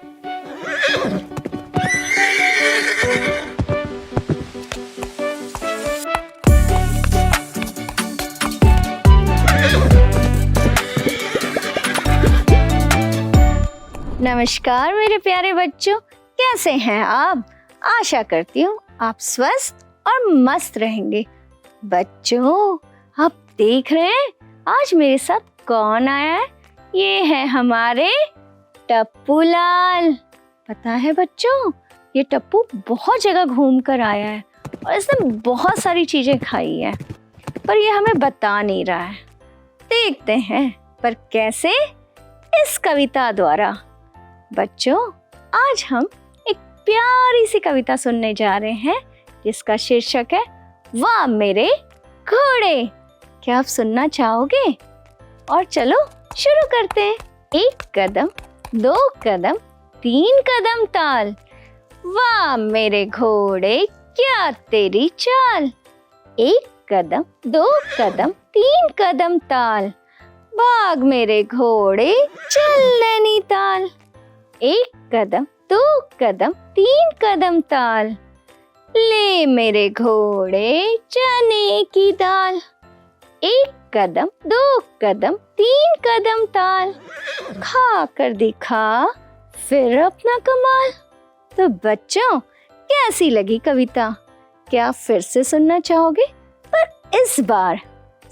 नमस्कार मेरे प्यारे बच्चों, कैसे हैं आप? आशा करती हूँ आप स्वस्थ और मस्त रहेंगे। बच्चों, आप देख रहे हैं आज मेरे साथ कौन आया है? ये है हमारे टप्पू लाल। पता है बच्चों, ये टप्पू बहुत जगह घूम कर आया है और इसने बहुत सारी चीजें खाई है, पर ये हमें बता नहीं रहा है। देखते हैं पर कैसे? इस कविता द्वारा। बच्चों, आज हम एक प्यारी सी कविता सुनने जा रहे हैं जिसका शीर्षक है वाह मेरे घोड़े। क्या आप सुनना चाहोगे? और चलो शुरू करते हैं। 1 कदम 2 कदम 3 कदम ताल, वाह मेरे घोड़े क्या तेरी चाल। 1 कदम 2 कदम 3 कदम ताल, भाग मेरे घोड़े चल नैनीताल। 1 कदम 2 कदम 3 कदम ताल, ले मेरे घोड़े चने की दाल। 1 कदम 2 कदम 3 कदम ताल, खा कर दिखा फिर अपना कमाल। तो बच्चों, कैसी लगी कविता? क्या आप फिर से सुनना चाहोगे? पर इस बार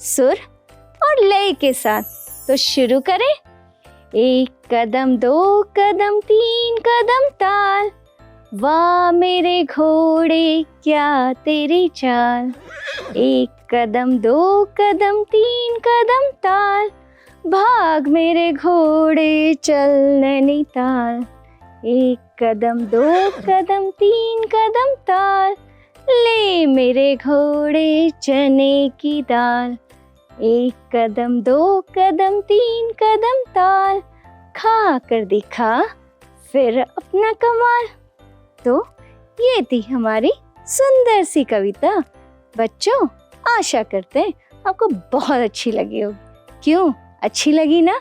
सुर और लय के साथ। तो शुरू करें। 1 कदम 2 कदम 3 कदम ताल, वाह मेरे घोड़े क्या तेरी चाल। 1 कदम 2 कदम 3 कदम ताल, भाग मेरे घोड़े चल नैनीताल। 1 कदम 2 कदम 3 कदम ताल, ले मेरे घोड़े चने की दाल। 1 कदम 2 कदम 3 कदम ताल, खा कर दिखा फिर अपना कमाल। तो ये थी हमारी सुंदर सी कविता। बच्चों, आशा करते हैं आपको बहुत अच्छी लगी होगी। क्यों अच्छी लगी ना?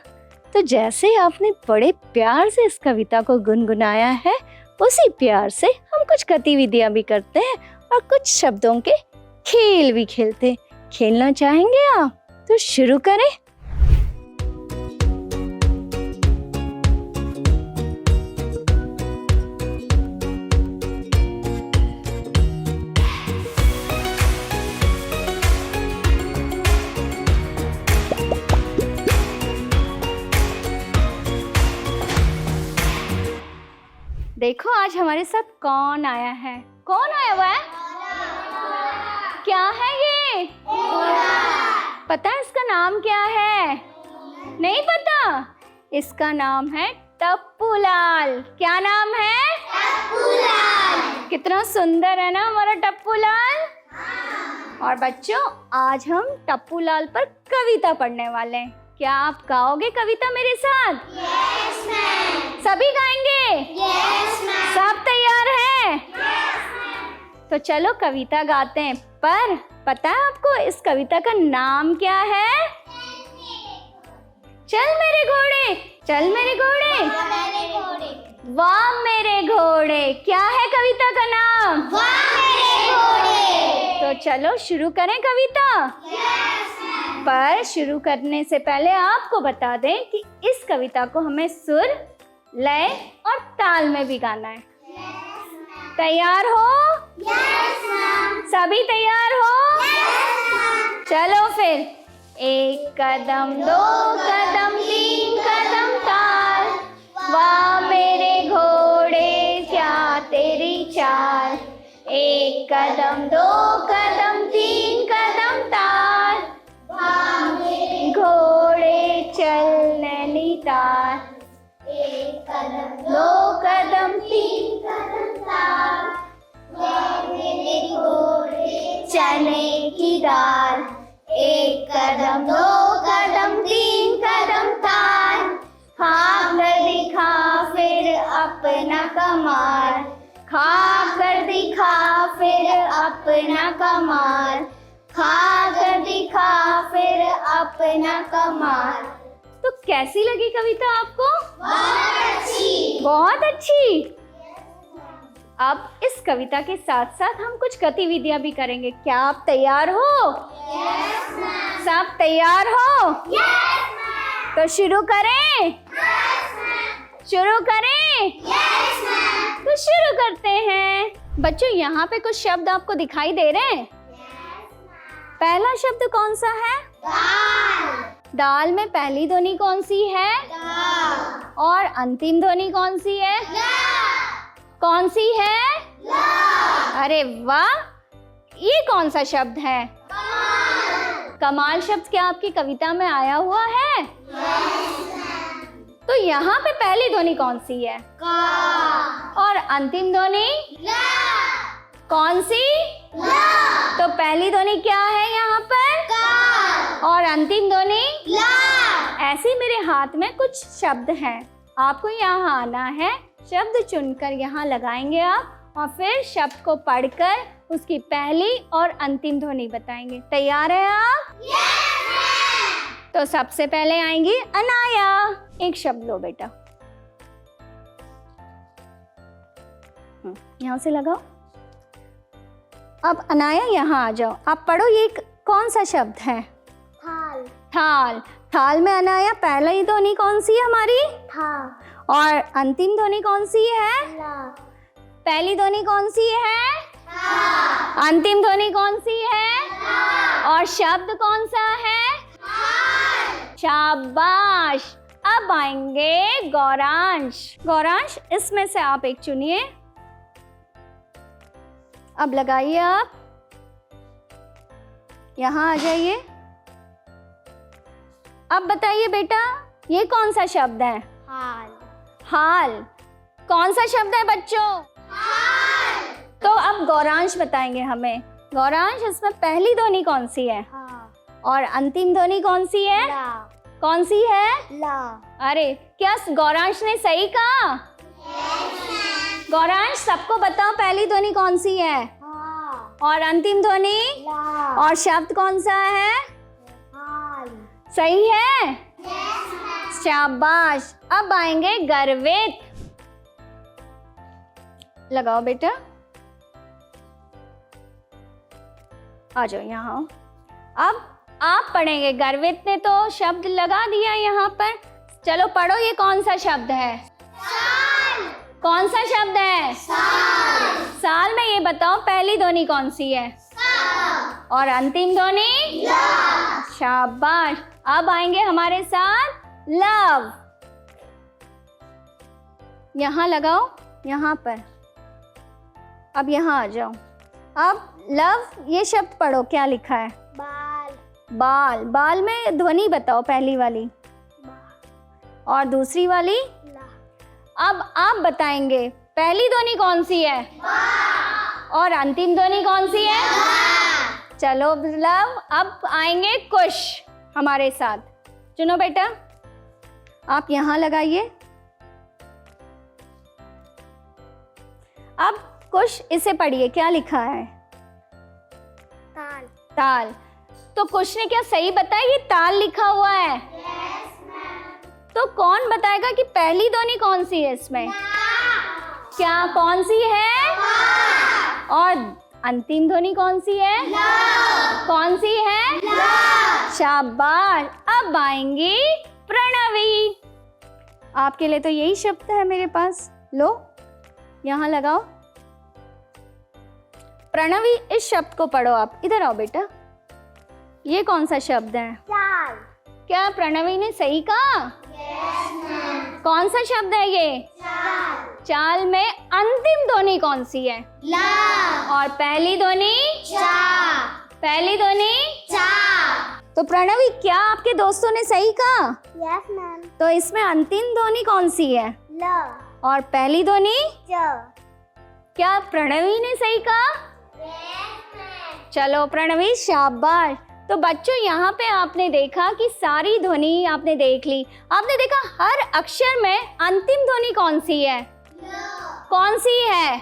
तो जैसे आपने बड़े प्यार से इस कविता को गुनगुनाया है, उसी प्यार से हम कुछ गतिविधियां भी करते हैं और कुछ शब्दों के खेल भी खेलते हैं। खेलना चाहेंगे आप? तो शुरू करें। देखो आज हमारे साथ कौन आया है? कौन आया हुआ है? क्या है ये? पता है इसका नाम क्या है? नहीं पता? इसका नाम है टप्पू लाल। क्या नाम है? टप्पू लाल। कितना सुंदर है ना हमारा टप्पू लाल। और बच्चों, आज हम टप्पू लाल पर कविता पढ़ने वाले हैं। क्या आप गाओगे कविता मेरे साथ? Yes ma'am. सभी गाएंगे? Yes ma'am. सब तैयार हैं? Yes ma'am. तो चलो कविता गाते हैं। पर पता है आपको इस कविता का नाम क्या है? चल मेरे घोड़े, चल मेरे घोड़े, वाह मेरे घोड़े। क्या है कविता का नाम? वाह मेरे घोड़े। तो चलो शुरू करें कविता। Yes ma'am. पर शुरू करने से पहले आपको बता दें कि इस कविता को हमें सुर, लय और ताल में भी गाना है। तैयार हो? Yes ma'am. सभी तैयार हो? Yes ma'am. चलो फिर। 1 कदम 2 कदम 3 कदम ताल, वाह मेरे घोड़े क्या तेरी चाल। 1 कदम 2 कदम 3 कदम ताल, वाह मेरे घोड़े चल नैनीताल। 1 कदम 2 कदम 3 कदम ताल, वाह मेरे घोड़े चने की दाल। 1 कदम 2 कदम 3 कदम ताल, खा कर दिखा फिर अपना कमाल। खा कर दिखा फिर अपना कमाल। खा कर दिखा फिर अपना कमाल। तो कैसी लगी कविता आपको? बहुत अच्छी। बहुत अच्छी। अब इस कविता के साथ साथ हम कुछ गतिविधियां भी करेंगे। क्या आप तैयार हो? Yes ma'am. सब तैयार हो? Yes ma'am. तो शुरू करें? Yes ma'am. शुरू करें? Yes ma'am. तो शुरू करते हैं। बच्चों यहाँ पे कुछ शब्द आपको दिखाई दे रहे हैं। पहला शब्द कौन सा है? दाल। दाल में पहली ध्वनि कौन सी है? दाल। और अंतिम ध्वनि कौन सी है? ला। कौन सी है? ला। अरे वाह, ये कौन सा शब्द है? कमाल। कमाल शब्द क्या आपकी कविता में आया हुआ है? तो यहाँ पे पहली ध्वनि कौन सी है? का। और अंतिम ध्वनि ला। कौन सी? ला। तो पहली ध्वनि क्या है यहाँ पर? का। और अंतिम ध्वनि ला। ऐसे मेरे हाथ में कुछ शब्द हैं, आपको यहाँ आना है, शब्द चुनकर यहाँ लगाएंगे आप और फिर शब्द को पढ़कर उसकी पहली और अंतिम ध्वनि बताएंगे। तैयार है आप? तो सबसे पहले आएंगी अनाया। एक शब्द लो बेटा, यहाँ से लगाओ। अब अनाया यहाँ आ जाओ, आप पढ़ो ये कौन सा शब्द है? थाल। थाल। थाल में अनाया पहली ध्वनि कौन सी है हमारी? था। और अंतिम ध्वनि कौन सी है? ला। पहली ध्वनि कौन सी है? था। अंतिम ध्वनि कौन सी है? ला। और शब्द कौन सा है? थाल। शाबाश। अब आएंगे गौरांश। गौरांश, इसमें से आप एक चुनिए, अब लगाइए आप, यहाँ आ जाइए। अब बताइए बेटा, ये कौन सा शब्द है? हाल। हाल। कौन सा शब्द है बच्चों? हाल। तो अब गौरांश बताएंगे हमें। गौरांश, इसमें पहली ध्वनि कौन सी है? हाँ। और अंतिम ध्वनि कौन सी है? ला। कौन सी है? ला। अरे क्या गौरांश ने सही कहा? गौरांश, सबको बताओ पहली ध्वनि कौन सी है हाँ। और अंतिम ध्वनि ला। और शब्द कौन सा है? हाल। सही है? शाबाश। अब आएंगे गर्वित। लगाओ बेटा, आ जाओ यहाँ। अब आप पढ़ेंगे। गर्वित ने तो शब्द लगा दिया यहाँ पर, चलो पढ़ो ये कौन सा शब्द है? साल। कौन सा शब्द है? साल। साल में ये बताओ पहली ध्वनि कौन सी है? सा। और अंतिम ध्वनि? ला। शाबाश। अब आएंगे हमारे साथ लव। यहाँ लगाओ, यहाँ पर। अब यहाँ आ जाओ। अब लव ये शब्द पढ़ो, क्या लिखा है? बाल। बाल। बाल में ध्वनि बताओ, पहली वाली और दूसरी वाली। ला। अब आप बताएंगे पहली ध्वनि कौन सी है और अंतिम ध्वनि कौन सी है? चलो लव, अब आएंगे कुश हमारे साथ। चुनो बेटा, आप यहाँ लगाइए। अब कुश, इसे पढ़िए, क्या लिखा है? ताल। ताल। तो कुश ने क्या सही बताया? ये ताल लिखा हुआ है। तो कौन बताएगा कि पहली ध्वनि कौन सी है इसमें? क्या कौन सी है? और अंतिम ध्वनि कौन सी है? कौन सी है? शाबाश। अब आएंगी प्रणवी। आपके लिए तो यही शब्द है मेरे पास, लो यहाँ लगाओ। प्रणवी, इस शब्द को पढ़ो आप। इधर आओ बेटा, ये कौन सा शब्द है? चाल। क्या प्रणवी ने सही कहा? कौन सा शब्द है ये? चाल। चाल में अंतिम ध्वनि कौन सी है? ला। और पहली ध्वनि? चा। पहली ध्वनि? चा। तो प्रणवी, क्या आपके दोस्तों ने सही कहा? Yes ma'am. तो इसमें अंतिम ध्वनि कौन सी है ला। और पहली ध्वनि? चा। क्या प्रणवी ने सही कहा? Yes ma'am. चलो प्रणवी, शाबाश। तो बच्चों, यहाँ पे आपने देखा कि सारी ध्वनि आपने देख ली। आपने देखा हर अक्षर में अंतिम ध्वनि कौन सी है? कौन सी है?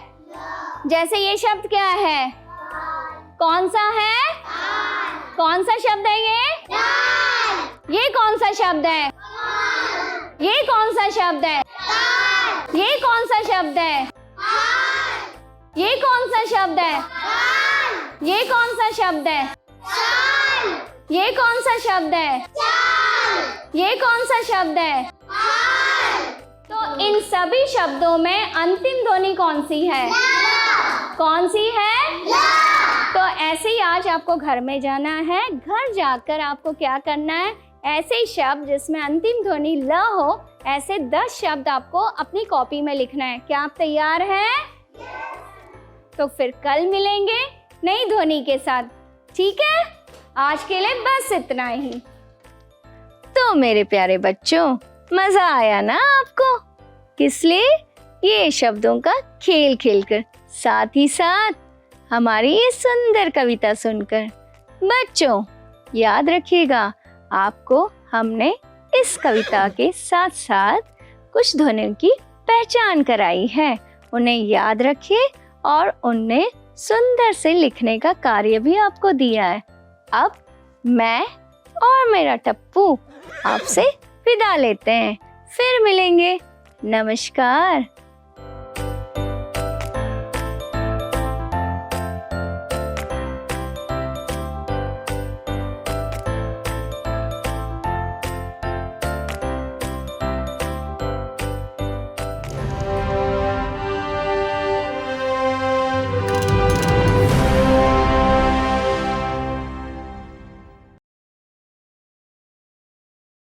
जैसे ये शब्द क्या है? कौन सा है? कौन सा शब्द है ये? ये कौन सा शब्द है? ये कौन सा शब्द है? ये कौन सा शब्द है? ये कौन सा शब्द है? ये कौन सा शब्द है? ये कौन सा शब्द है? ये कौन सा शब्द है? तो इन सभी शब्दों में अंतिम ध्वनि कौन सी है? कौन सी है? तो ऐसे ही आज आपको घर में जाना है। घर जाकर आपको क्या करना है? ऐसे ही शब्द जिसमें अंतिम ध्वनि ल हो, ऐसे 10 शब्द आपको अपनी कॉपी में लिखना है। क्या आप तैयार हैं? तो फिर कल मिलेंगे नई ध्वनि के साथ, ठीक है? आज के लिए बस इतना ही। तो मेरे प्यारे बच्चों, मजा आया ना आपको? किस लिए? ये शब्दों का खेल खेलकर, साथ ही साथ हमारी ये सुंदर कविता सुनकर। बच्चों याद रखिएगा, आपको हमने इस कविता के साथ साथ कुछ ध्वनियों की पहचान कराई है। उन्हें याद रखिए और उन्हें सुंदर से लिखने का कार्य भी आपको दिया है। अब मैं और मेरा टप्पू आपसे विदा लेते हैं। फिर मिलेंगे। नमस्कार।